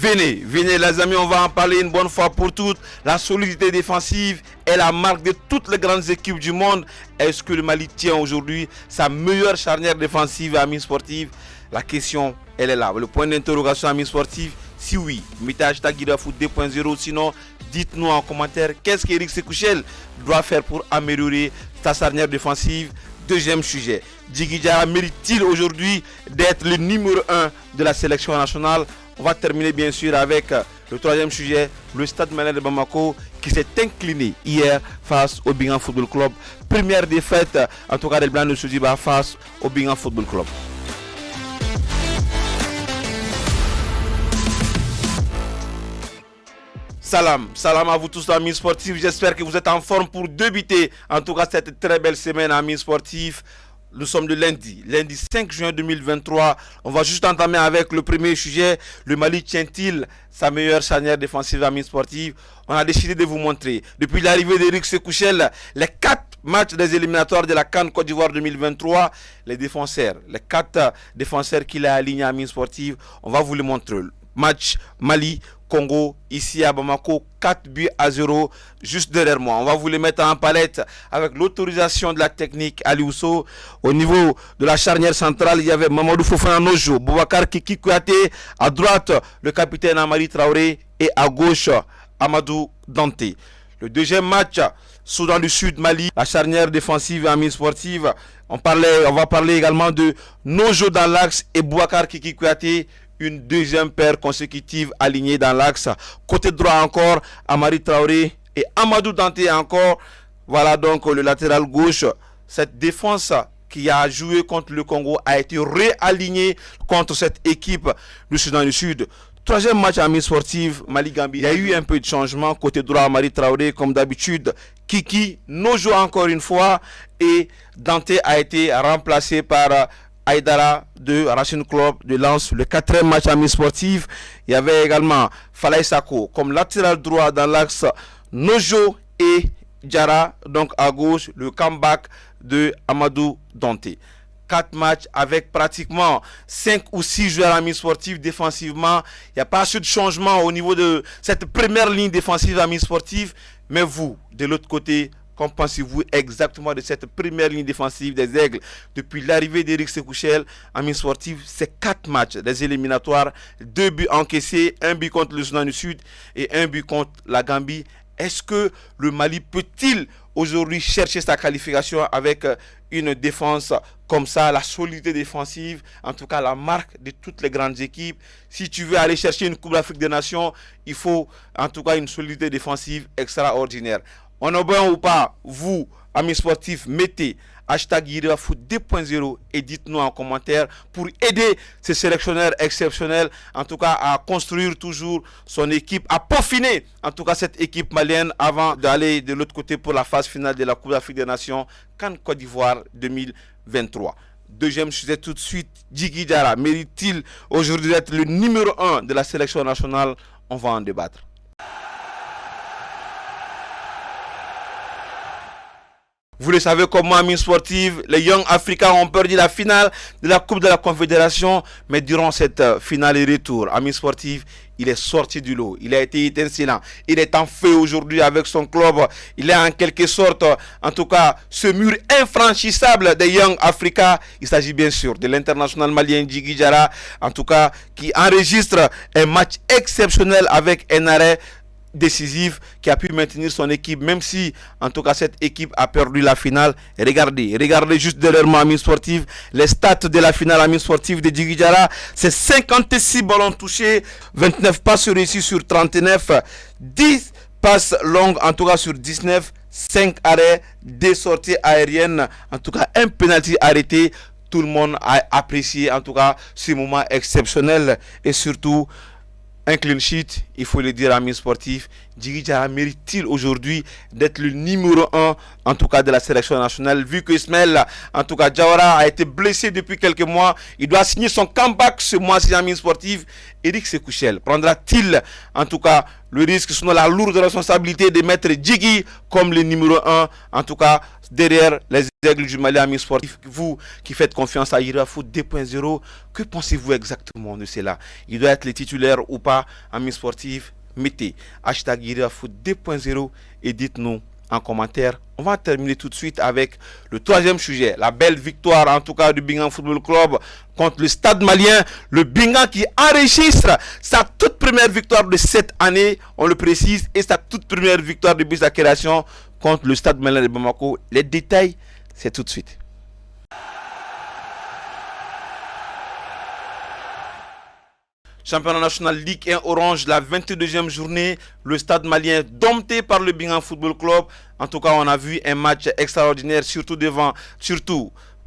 Venez les amis, on va en parler une bonne fois pour toutes. La solidité défensive est la marque de toutes les grandes équipes du monde. Est-ce que le Mali tient aujourd'hui sa meilleure charnière défensive à Amine Sportive? La question, elle est là. Le point d'interrogation à Amine Sportive, si oui, mettez hashtag GuidaFoot 2.0. Sinon, dites-nous en commentaire qu'est-ce qu'Eric Sékouchel doit faire pour améliorer sa charnière défensive. Deuxième sujet, Djigui Diarra mérite-t-il aujourd'hui d'être le numéro 1 de la sélection nationale? On va terminer bien sûr avec le troisième sujet, le Stade Malien de Bamako qui s'est incliné hier face au Bingham Football Club. Première défaite en tout cas des Blancs de Soudiba face au Bingham Football Club. Salam à vous tous amis sportifs, j'espère que vous êtes en forme pour débuter en tout cas cette très belle semaine amis sportifs. Nous sommes le lundi 5 juin 2023, on va juste entamer avec le premier sujet, le Mali tient-il sa meilleure charnière défensive amis sportifs? On a décidé de vous montrer, depuis l'arrivée d'Eric Sékouchel, les 4 matchs des éliminatoires de la CAN Côte d'Ivoire 2023, les 4 défenseurs qu'il a alignés à amis sportifs, on va vous les montrer. Match Mali-Congo, ici à Bamako, 4-0, juste derrière moi. On va vous les mettre en palette avec l'autorisation de la technique Ali Ousso. Au niveau de la charnière centrale, il y avait Mamadou Fofana Nojo, Boubacar Kiki Kouyaté, à droite, le capitaine Amari Traoré et à gauche, Amadou Dante. Le deuxième match, Soudan du Sud, Mali, la charnière défensive et amie sportive. On va parler également de Nojo dans l'axe et Boubacar Kiki Kouyaté. Une deuxième paire consécutive alignée dans l'axe. Côté droit encore, Amari Traoré et Amadou Dante encore. Voilà donc le latéral gauche. Cette défense qui a joué contre le Congo a été réalignée contre cette équipe du Soudan du Sud. Troisième match à mi-sportive, Mali-Gambie. Il y a eu un peu de changement. Côté droit, Amari Traoré comme d'habitude. Kiki, Nojo encore une fois. Et Dante a été remplacé par Aïdara de Racing Club de Lens. Le quatrième match à mi-sportive, il y avait également Falaye Sako comme latéral droit dans l'axe, Nojo et Diarra donc à gauche, le comeback de Amadou Dante. 4 matchs avec pratiquement 5 ou 6 joueurs à mi-sportive défensivement. Il n'y a pas assez de changement au niveau de cette première ligne défensive à mi-sportive. Mais vous, de l'autre côté, qu'en pensez-vous exactement de cette première ligne défensive des Aigles depuis l'arrivée d'Eric Sékouchel en mi sportive? C'est 4 matchs des éliminatoires, 2 buts encaissés, 1 but contre le Soudan du Sud et 1 but contre la Gambie. Est-ce que le Mali peut-il aujourd'hui chercher sa qualification avec une défense comme ça, la solidité défensive, en tout cas la marque de toutes les grandes équipes? Si tu veux aller chercher une Coupe d'Afrique des Nations, il faut en tout cas une solidité défensive extraordinaire. On est bon ou pas, vous, amis sportifs, mettez hashtag GuidaFoot 2.0 et dites-nous en commentaire pour aider ces sélectionneurs exceptionnels, en tout cas à construire toujours son équipe, à peaufiner en tout cas cette équipe malienne avant d'aller de l'autre côté pour la phase finale de la Coupe d'Afrique des Nations CAN Côte d'Ivoire 2023. Deuxième sujet tout de suite, Djigui Diarra mérite-t-il aujourd'hui d'être le numéro 1 de la sélection nationale? On va en débattre. Vous le savez comme moi, amis sportifs, les Young Africans ont perdu la finale de la Coupe de la Confédération. Mais durant cette finale et retour, amis sportifs, il est sorti du lot. Il a été étincelant. Il est en feu aujourd'hui avec son club. Il est en quelque sorte, en tout cas, ce mur infranchissable des Young Africans. Il s'agit bien sûr de l'international malien Djigui Diarra, en tout cas, qui enregistre un match exceptionnel avec un arrêt décisif qui a pu maintenir son équipe, même si en tout cas cette équipe a perdu la finale. Regardez juste derrière moi, amis sportifs, les stats de la finale amis sportifs de Djigui Diarra. C'est 56 ballons touchés, 29 passes réussies sur 39, 10 passes longues en tout cas sur 19, 5 arrêts, 2 sorties aériennes, en tout cas un penalty arrêté. Tout le monde a apprécié en tout cas ce moment exceptionnel et surtout un clean sheet, il faut le dire amis sportifs. Djigui Diarra mérite-t-il aujourd'hui d'être le numéro 1 en tout cas de la sélection nationale, vu que Ismaël en tout cas Diawara a été blessé depuis quelques mois? Il doit signer son comeback ce mois-ci amis sportifs. Eric Sékouchel prendra-t-il en tout cas le risque, sinon la lourde responsabilité de mettre Djigui comme le numéro 1 en tout cas derrière les Aigles du Mali, amis sportifs, vous qui faites confiance à Yiriba Foot 2.0, que pensez-vous exactement de cela? Il doit être les titulaires ou pas, amis sportifs? Mettez hashtag Yiriba Foot 2.0 et dites-nous en commentaire. On va terminer tout de suite avec le troisième sujet, la belle victoire en tout cas du Bingan Football Club contre le Stade Malien. Le Bingan qui enregistre sa toute première victoire de cette année, on le précise, et sa toute première victoire depuis sa création contre le Stade Malien de Bamako. Les détails, c'est tout de suite. Championnat national Ligue 1 Orange, la 22e journée, le Stade Malien dompté par le Bingan Football Club. En tout cas, on a vu un match extraordinaire, surtout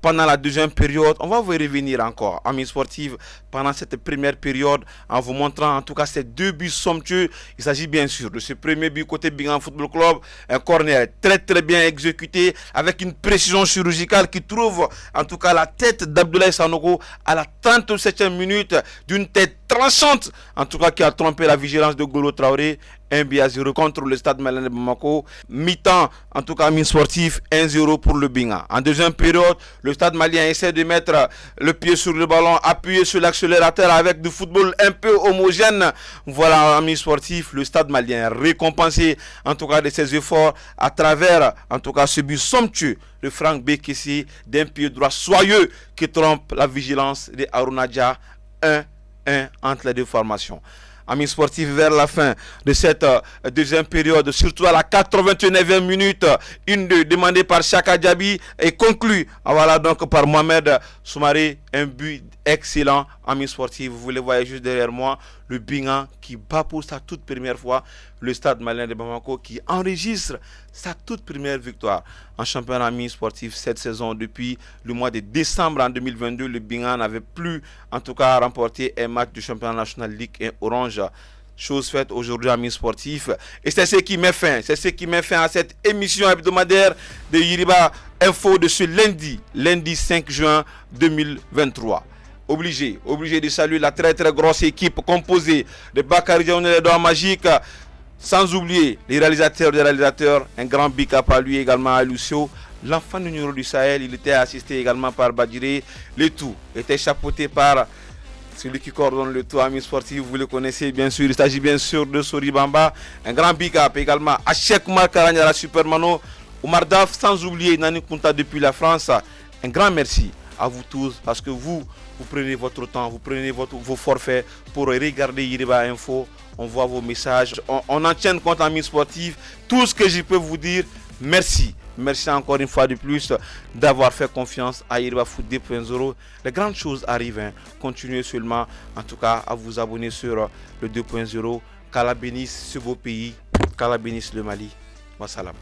pendant la deuxième période. On va vous revenir encore, amis sportifs, pendant cette première période, en vous montrant en tout cas ces deux buts somptueux. Il s'agit bien sûr de ce premier but côté Bingan Football Club, un corner très bien exécuté, avec une précision chirurgicale qui trouve en tout cas la tête d'Abdoulaye Sanogo à la 37e minute, d'une tête tranchante, en tout cas qui a trompé la vigilance de Golo Traoré. 1-0 contre le Stade Malien de Bamako. Mi-temps, en tout cas, amis sportifs, 1-0 pour le Bingan. En deuxième période, le Stade Malien essaie de mettre le pied sur le ballon, appuyé sur l'accélérateur avec du football un peu homogène. Voilà, amis sportifs, le Stade Malien récompensé, en tout cas, de ses efforts à travers, en tout cas, ce but somptueux de Franck Bekessi, d'un pied droit soyeux qui trompe la vigilance de Arunadja. 1-1 entre les deux formations. Amis sportifs, vers la fin de cette deuxième période, surtout à la 89e minute, une demandée par Chaka Diaby et conclue voilà, donc par Mohamed Soumaré, un but excellent. Amis sportifs, vous le voyez juste derrière moi, le Bingan qui bat pour sa toute première fois le Stade Malien de Bamako, qui enregistre sa toute première victoire en championnat. Amis sportifs, cette saison, depuis le mois de décembre en 2022, le Bingan n'avait plus en tout cas remporté un match du championnat national Ligue 1 Orange. Chose faite aujourd'hui, amis sportifs, et c'est ce qui met fin à cette émission hebdomadaire de Yiriba Info de ce lundi 5 juin 2023. Obligé de saluer la très grosse équipe composée de Bakary Diagne et Edouard Magique, sans oublier les réalisateurs des réalisateurs. Un grand big up à lui également, à Lucio, l'enfant numéro du Sahel. Il était assisté également par Badjiré. Le tout était chapeauté par celui qui coordonne le tout, amis sportifs, vous le connaissez bien sûr. Il s'agit bien sûr de Sori Bamba. Un grand big up également à Cheikh Oumar Karanyara Supermano, Oumar Daf, sans oublier Nani Kunta depuis la France. Un grand merci à vous tous, parce que vous prenez votre temps, vous prenez vos forfaits pour regarder Yiriba Info. On voit vos messages, on en tient compte, amis sportifs. Tout ce que je peux vous dire, merci. Merci encore une fois de plus d'avoir fait confiance à Yiriba Foot 2.0. Les grandes choses arrivent. Continuez seulement, en tout cas, à vous abonner sur le 2.0. Qu'Allah bénisse ce beau pays. Qu'Allah bénisse le Mali. Wassalam.